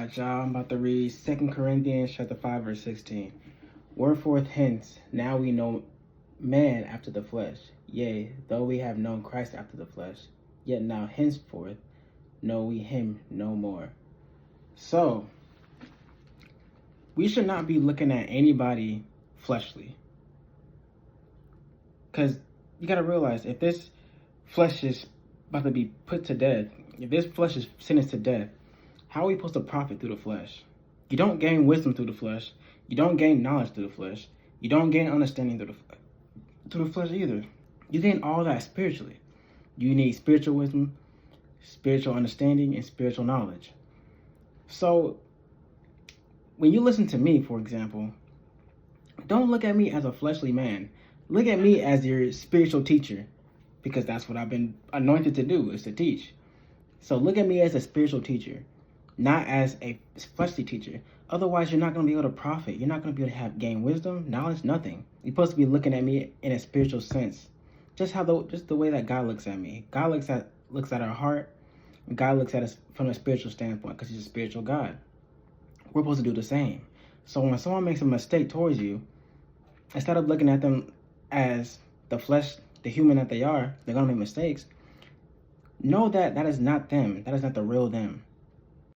right, y'all. I'm about to read 2 Corinthians chapter 5, verse 16. Wherefore hence, now we know man after the flesh. Yea, though we have known Christ after the flesh, yet now henceforth know we him no more. So, we should not be looking at anybody fleshly. Because you got to realize, if this flesh is about to be put to death, if this flesh is sentenced to death, how are we supposed to profit through the flesh? You don't gain wisdom through the flesh. You don't gain knowledge through the flesh. You don't gain understanding through the flesh either. You gain all that spiritually. You need spiritual wisdom, spiritual understanding, and spiritual knowledge. So, when you listen to me, for example, don't look at me as a fleshly man. Look at me as your spiritual teacher, because that's what I've been anointed to do, is to teach. So look at me as a spiritual teacher, not as a fleshly teacher. Otherwise, you're not going to be able to profit. You're not going to be able to gain wisdom, knowledge, nothing. You're supposed to be looking at me in a spiritual sense. Just the way that God looks at me. God looks at our heart. God looks at us from a spiritual standpoint, because he's a spiritual God. We're supposed to do the same. So when someone makes a mistake towards you, instead of looking at them as the flesh, the human that they are, they're going to make mistakes. Know that that is not them. That is not the real them.